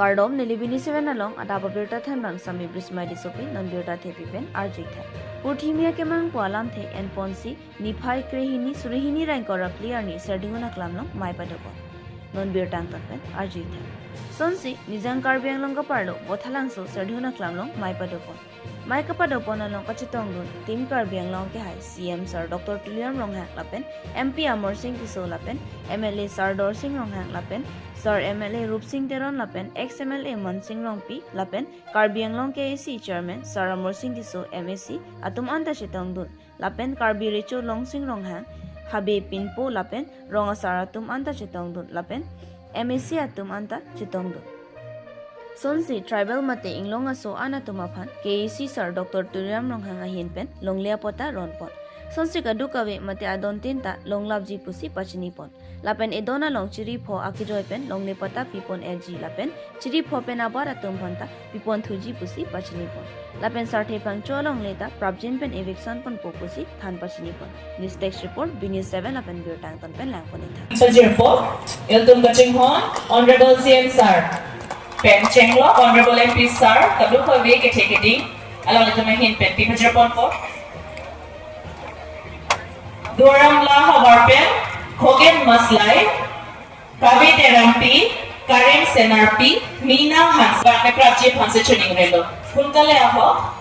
Kardom nilibini seven along atapa birta thanbang sami brismai disopi non birta thepipen arjitha. Purthimi Akemang Alamthe Anponsi Niphai Krehini Surihini Rankora player ni Serdihun Aklam long mai Padopon. Non birtang tanpen arjitha. Sonsi Nizang Karbiang long kaparlo bothalang so Serdihun Aklam long mai Padopon. Mai Padopon along kachitong dun Tim Karbiang long ke hai CM Sir Dr. Tuliam long hang Lapen MP Amor Singh Kiso Lapen MLA Sardor Singh long hang Lapen Sir MLA Rup Singh Keron Lapen ex-MLA Man Singh Rongpi Lapen Karbiang Long KAC Chairman Sir Amor Singh Kiso MAC Atum Anta Chitong Dun Lapen Karbi Richo Long Singh Ronghang Habe Pinpo Lapen Ronga Sar Atum Anta Chitong Dun Lapen MAC Atum Anta Chitong Dun Sonsi Tribal Mate Inglong Aso Anatumaphan KAC Sir Dr. Turiam Ronghang Ahinpen Longlea Pota Ronpon Sonsi Kadukawe Mate Adon Tinta Long Labji Pusi Pachinipon Lapen Edona Long Chiri Po Akijoypen Long Lepata Pipon LG Lapen Chiri Po Penabara Tumphanta Pipon Thuji Pusi Pachinipon Lapen Sarte Pangcho Long Leta Prabjin Pen Eviction Pon Popusi Than Pachinipon This text report BNews 7 Lapen Birtang Ton Pen Langponita Soldier 4 Iltum Kaching Hon Honorable CM Sir Pen Chenglo Honorable MP Sir Kaduka Ve Ketekedi Along Litum Hin Pen Pipajer Pon 4 Duram La Hawarpen Hogan Maslai, Kavi Terampi, Karen Senarpi, Mina Hans, Bakne Prajip Hanse Chuning Relo. Kunkale aho.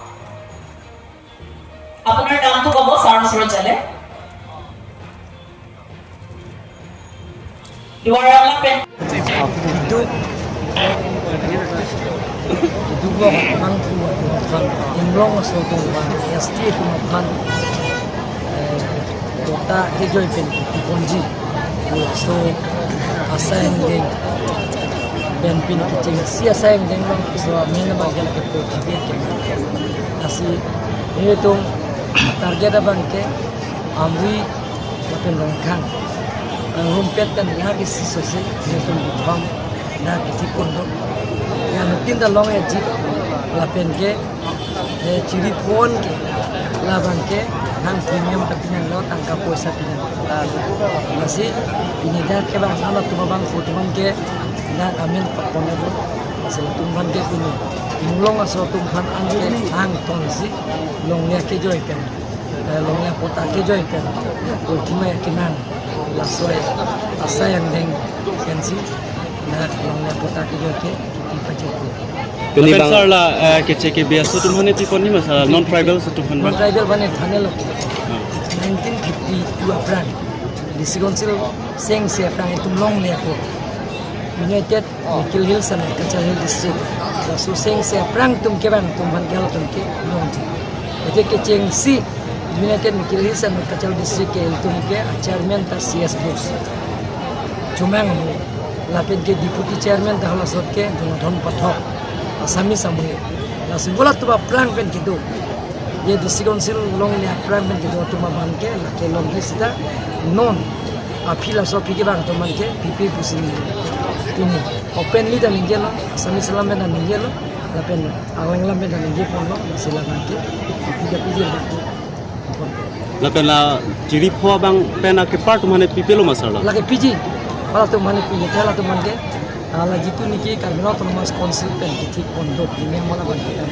Apunar naam to kabo Saros Rojale. Duaram Lapen. Dugo ang tuwa inglong so tuwa ST tumapan Patta kejoy pen ponji so asayang ding ben pin kiting si asayang ding so mena bagel ke po kibe ke asi itu target abang ke amri maten rongkang rumpet kan lagi si sose itu bidham na kiti kondo ya nutin da long eji lapen ke chiri phone ke labang ke nang premium katingan lo tangka poisa pinang masih ini dah ke bang sama tu bang foto bang ke dan amin pakone lo masih tu bang ke ini inglong aso tu bang angke ang tonsi longnya ke joy pen longnya pota ke joy pen ultima yakinan lasoi asa yang deng kensi na longnya pota ke joy ke kita paceku Kini bang la keceke biasa tu mana tipon ni masalah non tribal tu mana? Non tribal mana thane lo 1952 April di Sigonsil Seng se April itu long le ko United Mikil Hills and Kachal Hill District so Seng se April tum ke bang tum ban gal tum ke long ji ke cheng si United Mikil Hills and Kachal District ke tum ke chairman ta CS Bus Chumang Lapen ke deputy chairman ta hala sot ke Jonathan Pathok Asami samuni la simbola tu prang pen kitu ye disigonsil long le prang pen kitu tu ban ke la ke long lista non a philosophy ke bang to man ke pipi pusini ini openly dan ingelo asami salam dan ingelo la pen awang lam dan ingelo no silakan ke tiga pijir La pen la ciri pho bang pen ke part mana pipi lo masalah. La ke piji pala tu man piji thala tu man ke ala jitu niki karbino autonomous council pen kitik pondok ini mana bang kita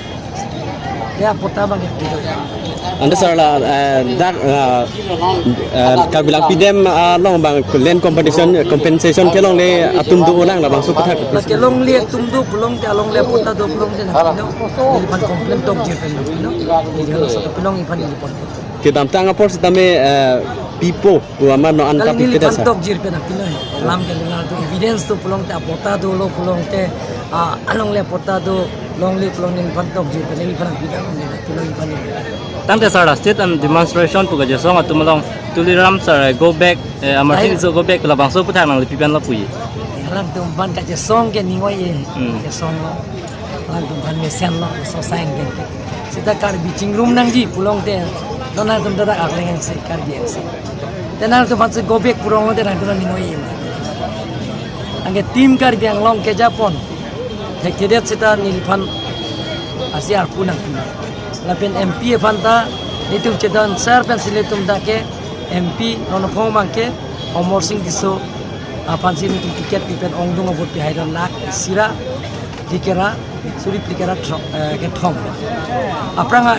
ya pota bang kita Anda sarla dar kabilang pidem long bang land compensation kelong le atum du ulang la bang su pathak kelong le atum du belum te along le pota do belum te na ini pan komplain tok je pen no ini halo satu pelong ipan ini pon kita tang apor setame pipo amar no anta pipo desa tok jir pen apino lam ke na tu evidence tu pelong te pota do lo pelong te along le pota do long le pelong ni pan tok jir pen ini pan bidang ni pelong ipan Tante sara state and demonstration puga je songa tumlong tuliram sara go back amartin so go back la bangso puthang nang lipipan la pui alam tu ban ka je song ke ningoi ke song lo alam tu ban mesen lo so sang ke sita kar biching room nang ji pulong te dona tum dada akleng se kar bi se tenar tu ban se go back purong te nang tu ningoi angge tim kar biang long ke japon hekedet sita nilpan asiar punang Lapen MP fanta itu cedan sar pen siletum dake MP nono phom mangke Omor Singh Kiso Apansi itu tiket pipen ongdong obot pi haidan lak sira plikera suri plikera ke thong apranga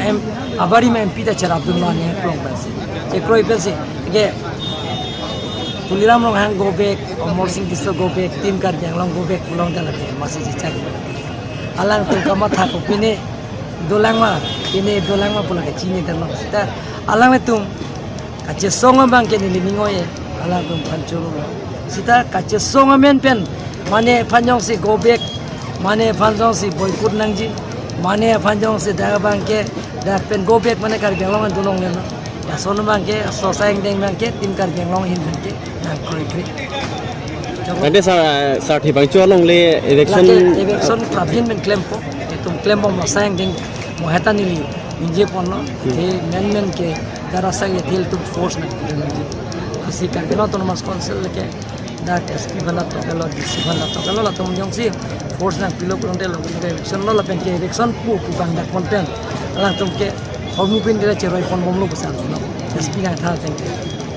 abari me MP ta chara Abdullah ne klong pasi je kroi pasi ke tuliram long hang go back Amor Singh Diso go back team kar jang long go back long dala ke masi je chak alang tu kama tha ko pine dolang ma pula ke chini dan long ta alang le tum kache songa bang ke ni ningoye alang tum panchuru sita kache songa men pen mane panjong si go back mane panjong si boycott nangji mane panjong si daga bang ke dak pen go back mane kar jang long an dulong le ya sonu bang ke so sang deng bang ke tim kar jang long hin ke na koi kri Nanti sa thi bang chuan long le election pravin men claim po tum claim mo sang ding mo heta ni nije pon no men ke dara sang ye thil tum force na asi kan no autonomous council ke da SP bana to kalo DC bana to kalo la tum jong si force na pilo kon de lo ke election no la pen ke election pu bang da content la tum ke homu pin de cheroi pon mom lo busan no SP na tha thank you